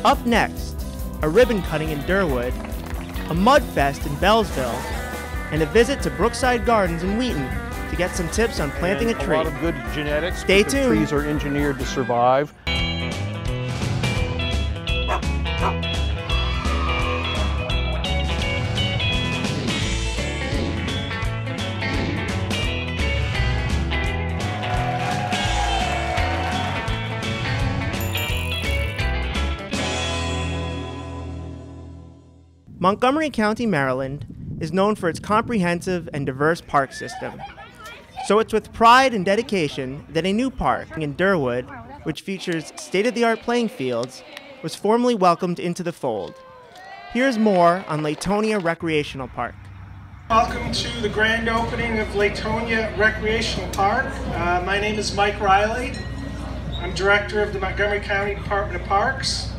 Up next, a ribbon cutting in Durwood, a MudFest in Bellsville, and a visit to Brookside Gardens in Wheaton to get some tips on planting a tree. A lot of good genetics. Stay tuned. Trees are engineered to survive. Montgomery County, Maryland is known for its comprehensive and diverse park system. So it's with pride and dedication that a new park in Durwood, which features state-of-the-art playing fields, was formally welcomed into the fold. Here's more on Laytonia Recreational Park. Welcome to the grand opening of Laytonia Recreational Park. My name is Mike Riley. I'm director of the Montgomery County Department of Parks.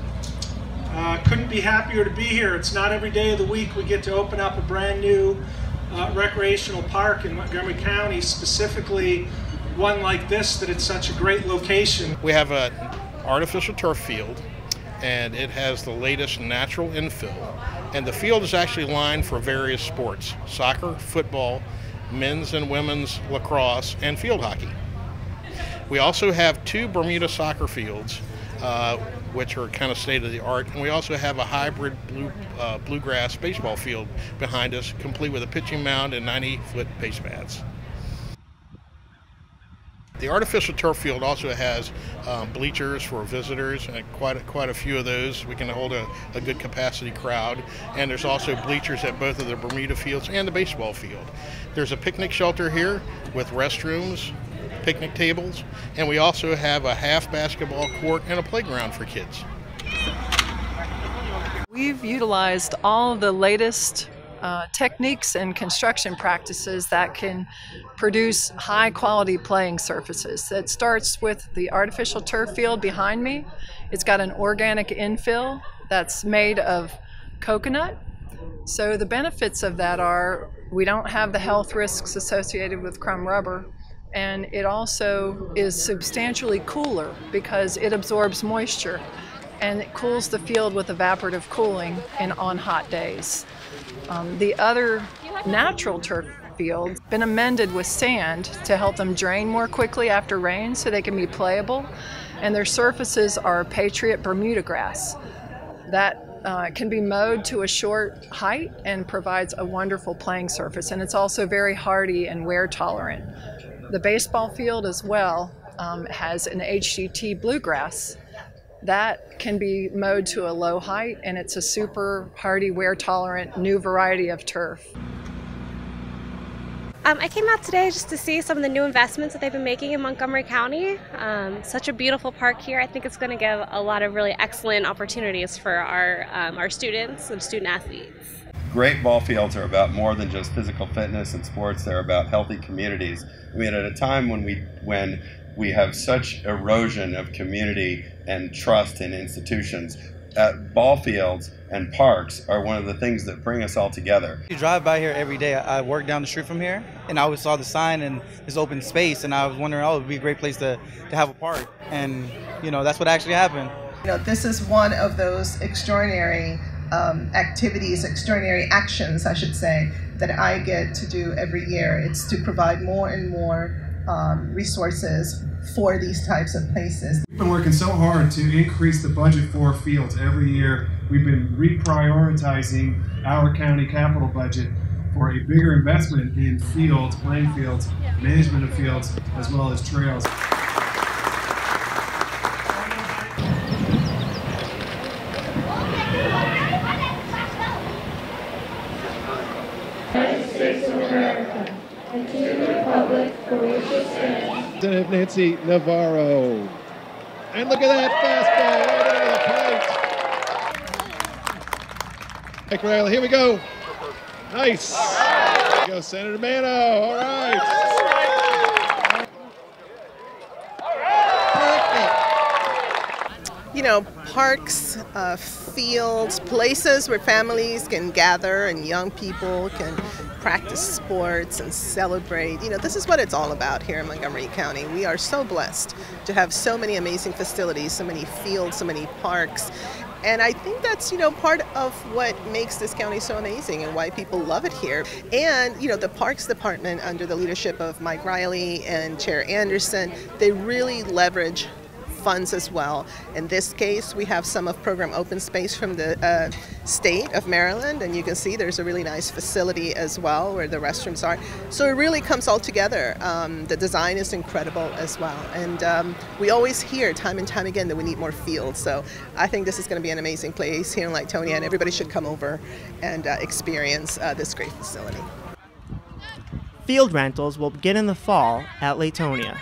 Couldn't be happier to be here. It's not every day of the week we get to open up a brand new recreational park in Montgomery County, specifically one like this, that it's such a great location. We have an artificial turf field, and it has the latest natural infill. And the field is actually lined for various sports: soccer, football, men's and women's lacrosse, and field hockey. We also have 2 Bermuda soccer fields, which are kind of state-of-the-art, and we also have a hybrid bluegrass baseball field behind us, complete with a pitching mound and 90-foot base paths. The artificial turf field also has bleachers for visitors, and quite a few of those. We can hold a good capacity crowd, and there's also bleachers at both of the Bermuda fields and the baseball field. There's a picnic shelter here with restrooms, picnic tables, and we also have a half basketball court and a playground for kids. We've utilized all the latest techniques and construction practices that can produce high quality playing surfaces. It starts with the artificial turf field behind me. It's got an organic infill that's made of coconut. So the benefits of that are we don't have the health risks associated with crumb rubber. And it also is substantially cooler because it absorbs moisture, and it cools the field with evaporative cooling on hot days. The other natural turf fields have been amended with sand to help them drain more quickly after rain so they can be playable, and their surfaces are Patriot Bermuda grass. That can be mowed to a short height and provides a wonderful playing surface, and it's also very hardy and wear tolerant. The baseball field as well has an HGT bluegrass that can be mowed to a low height, and it's a super hardy, wear tolerant new variety of turf. I came out today just to see some of the new investments that they've been making in Montgomery County. Such a beautiful park here. I think it's going to give a lot of really excellent opportunities for our students and student athletes. Great ball fields are about more than just physical fitness and sports. They're about healthy communities. I mean, at a time when we have such erosion of community and trust in institutions, ball fields and parks are one of the things that bring us all together. You drive by here every day. I work down the street from here, and I always saw the sign and this open space, and I was wondering, oh, it would be a great place to have a park. And, you know, that's what actually happened. You know, this is one of those extraordinary activities, extraordinary actions, I should say, that I get to do every year. It's to provide more and more resources for these types of places. We've been working so hard to increase the budget for fields every year. We've been reprioritizing our county capital budget for a bigger investment in fields, playing fields, management of fields, as well as trails. Representative Nancy Navarro. And look at that fastball right over the plate. Mike Riley, here we go. Nice. There you go, Senator Mano. All right. You know, parks, fields, places where families can gather and young people can practice sports and celebrate. You know, this is what it's all about here in Montgomery County. We are so blessed to have so many amazing facilities, so many fields, so many parks. And I think that's, part of what makes this county so amazing and why people love it here. And, the Parks Department under the leadership of Mike Riley and Chair Anderson, they really leverage funds as well. In this case, we have some of program open space from the state of Maryland, and you can see there's a really nice facility as well where the restrooms are. So it really comes all together. The design is incredible as well, and we always hear time and time again that we need more fields. So I think this is going to be an amazing place here in Latonia, and everybody should come over and experience this great facility. Field rentals will begin in the fall at Laytonia.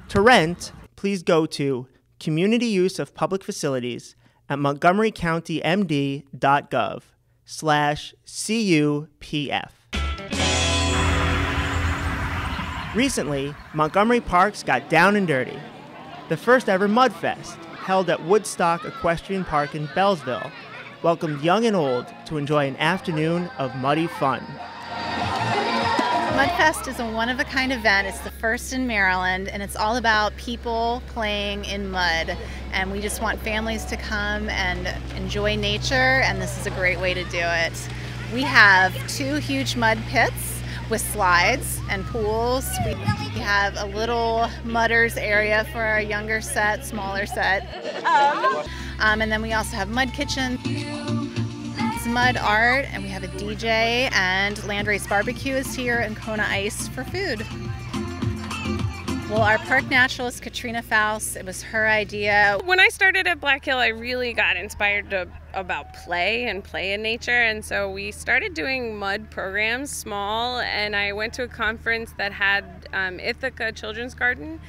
To rent, please go to Community Use of Public Facilities at montgomerycountymd.gov/CUPF. Recently, Montgomery Parks got down and dirty. The first ever MudFest, held at Woodstock Equestrian Park in Bellsville, welcomed young and old to enjoy an afternoon of muddy fun. MudFest is a one-of-a-kind event. It's the first in Maryland, and it's all about people playing in mud. And we just want families to come and enjoy nature, and this is a great way to do it. We have 2 huge mud pits with slides and pools. We have a little mudders area for our younger set, smaller set. And then we also have mud kitchen. Mud art, and we have a DJ, and Landrace Barbecue is here, and Kona Ice for food. Well, our park naturalist, Katrina Faust, it was her idea. When I started at Black Hill, I really got inspired about play and play in nature, and so we started doing mud programs, small, and I went to a conference that had Ithaca Children's Garden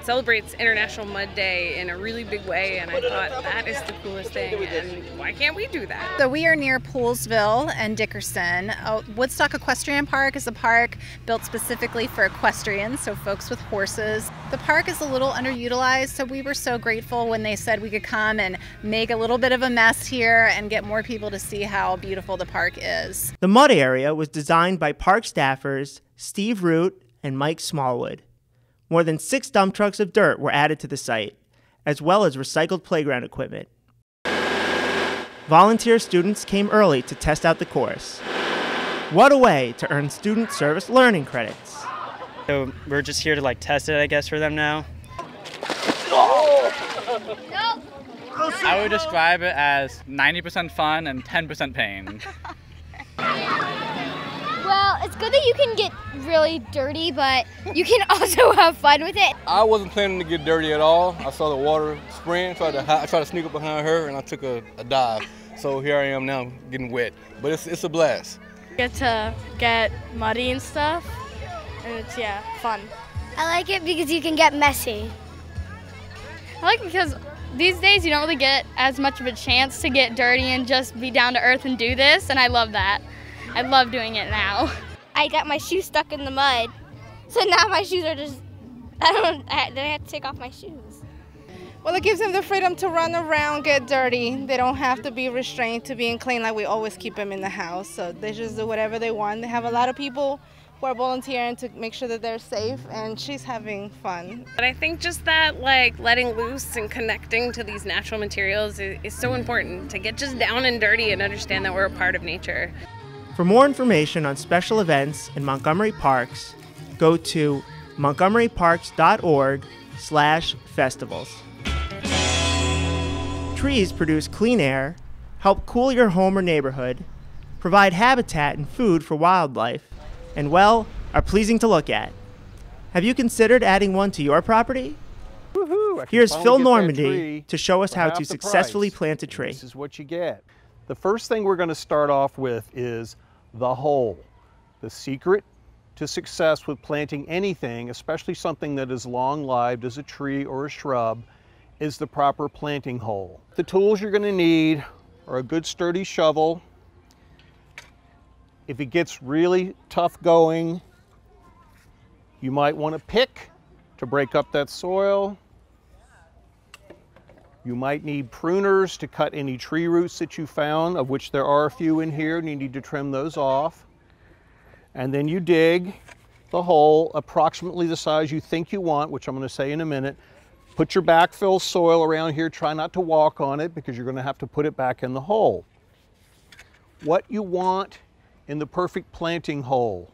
celebrates International Mud Day in a really big way, and I thought that is the coolest thing, and why can't we do that? So we are near Poolsville and Dickerson. Woodstock Equestrian Park is a park built specifically for equestrians, so folks with horses. The park is a little underutilized, so we were so grateful when they said we could come and make a little bit of a mess here and get more people to see how beautiful the park is. The mud area was designed by park staffers Steve Root and Mike Smallwood. More than 6 dump trucks of dirt were added to the site, as well as recycled playground equipment. Volunteer students came early to test out the course. What a way to earn student service learning credits. So we're just here to test it, I guess, for them now. I would describe it as 90% fun and 10% pain. Well, it's good that you can get really dirty, but you can also have fun with it. I wasn't planning to get dirty at all. I saw the water spraying, I tried to sneak up behind her, and I took a dive. So here I am now getting wet, but it's a blast. Get to get muddy and stuff, and it's, fun. I like it because you can get messy. I like it because these days you don't really get as much of a chance to get dirty and just be down to earth and do this, and I love that. I love doing it now. I got my shoes stuck in the mud, so now my shoes are just, then I have to take off my shoes. Well, it gives them the freedom to run around, get dirty. They don't have to be restrained to being clean like we always keep them in the house, so they just do whatever they want. They have a lot of people who are volunteering to make sure that they're safe, and she's having fun. But I think just that letting loose and connecting to these natural materials is so important, to get just down and dirty and understand that we're a part of nature. For more information on special events in Montgomery Parks, go to montgomeryparks.org/festivals. Trees produce clean air, help cool your home or neighborhood, provide habitat and food for wildlife, and, well, are pleasing to look at. Have you considered adding one to your property? Here's Phil Normandy to show us how to successfully plant a tree. This is what you get. The first thing we're going to start off with is the hole. The secret to success with planting anything, especially something that is long-lived as a tree or a shrub, is the proper planting hole. The tools you're going to need are a good sturdy shovel. If it gets really tough going, you might want to pick to break up that soil. You might need pruners to cut any tree roots that you found, of which there are a few in here, and you need to trim those off. And then you dig the hole approximately the size you think you want, which I'm going to say in a minute. Put your backfill soil around here. Try not to walk on it because you're going to have to put it back in the hole. What you want in the perfect planting hole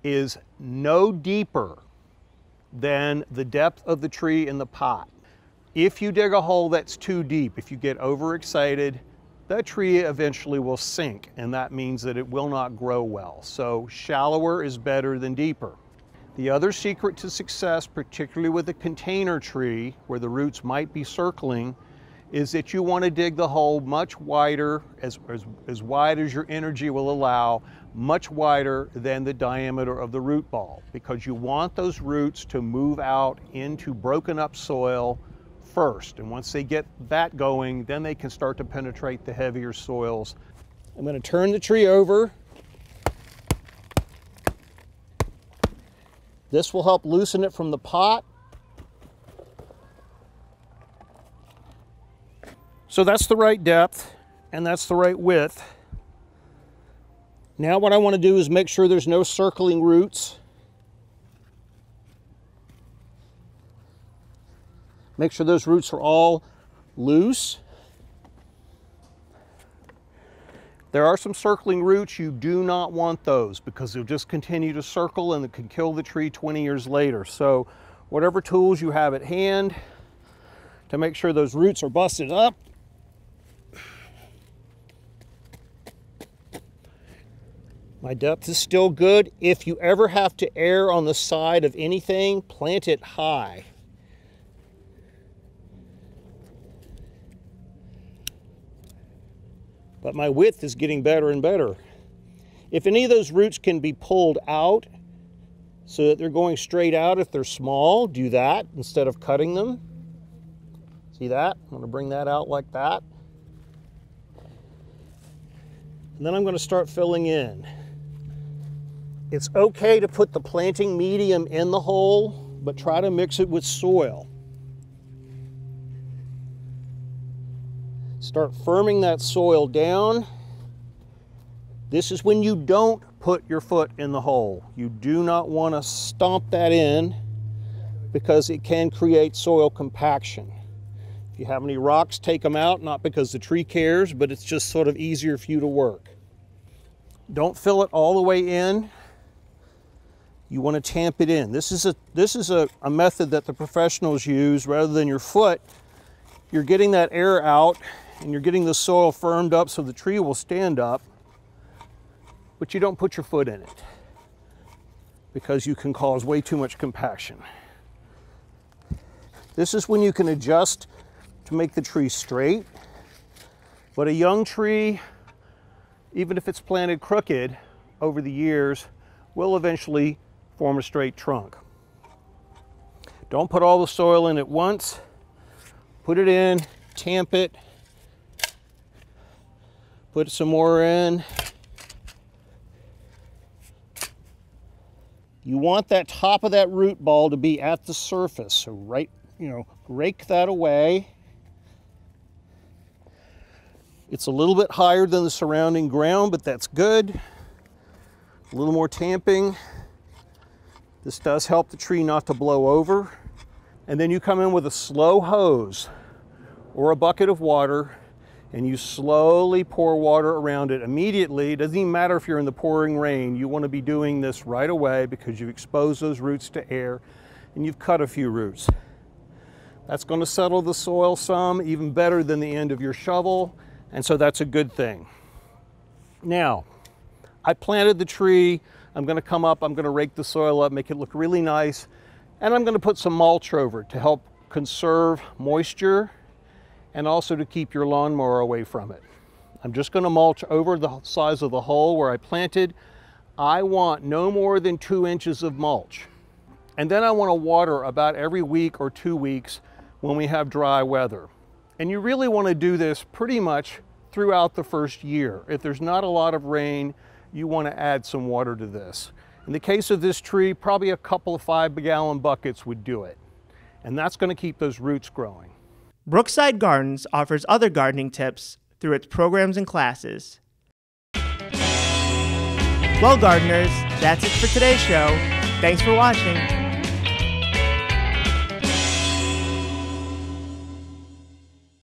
is no deeper than the depth of the tree in the pot. If you dig a hole that's too deep, if you get overexcited, that tree eventually will sink, and that means that it will not grow well. So shallower is better than deeper. The other secret to success, particularly with a container tree where the roots might be circling, is that you want to dig the hole much wider, as wide as your energy will allow, much wider than the diameter of the root ball, because you want those roots to move out into broken up soil first. And once they get that going, then they can start to penetrate the heavier soils. I'm going to turn the tree over. This will help loosen it from the pot. So that's the right depth and that's the right width. Now what I want to do is make sure there's no circling roots. Make sure those roots are all loose. There are some circling roots. You do not want those because they'll just continue to circle and it can kill the tree 20 years later. So whatever tools you have at hand to make sure those roots are busted up. My depth is still good. If you ever have to err on the side of anything, plant it high. But my width is getting better and better. If any of those roots can be pulled out so that they're going straight out, if they're small, do that instead of cutting them. See that? I'm going to bring that out like that. And then I'm going to start filling in. It's okay to put the planting medium in the hole, but try to mix it with soil. Start firming that soil down. This is when you don't put your foot in the hole. You do not want to stomp that in because it can create soil compaction. If you have any rocks, take them out, not because the tree cares, but it's just sort of easier for you to work. Don't fill it all the way in. You want to tamp it in. This is a method that the professionals use rather than your foot. You're getting that air out and you're getting the soil firmed up so the tree will stand up, but you don't put your foot in it because you can cause way too much compaction. This is when you can adjust to make the tree straight, but a young tree, even if it's planted crooked over the years, will eventually form a straight trunk. Don't put all the soil in at once. Put it in, tamp it, put some more in. You want that top of that root ball to be at the surface. So rake that away. It's a little bit higher than the surrounding ground, but that's good. A little more tamping. This does help the tree not to blow over. And then you come in with a slow hose or a bucket of water and you slowly pour water around it immediately. It doesn't even matter if you're in the pouring rain. You want to be doing this right away because you've exposed those roots to air and you've cut a few roots. That's going to settle the soil some, even better than the end of your shovel, and so that's a good thing. Now, I planted the tree. I'm going to come up, I'm going to rake the soil up, make it look really nice, and I'm going to put some mulch over it to help conserve moisture and also to keep your lawnmower away from it. I'm just going to mulch over the size of the hole where I planted. I want no more than 2 inches of mulch. And then I want to water about every week or 2 weeks when we have dry weather. And you really want to do this pretty much throughout the first year. If there's not a lot of rain, you want to add some water to this. In the case of this tree, probably a couple of 5-gallon buckets would do it. And that's going to keep those roots growing. Brookside Gardens offers other gardening tips through its programs and classes. Well, gardeners, that's it for today's show. Thanks for watching.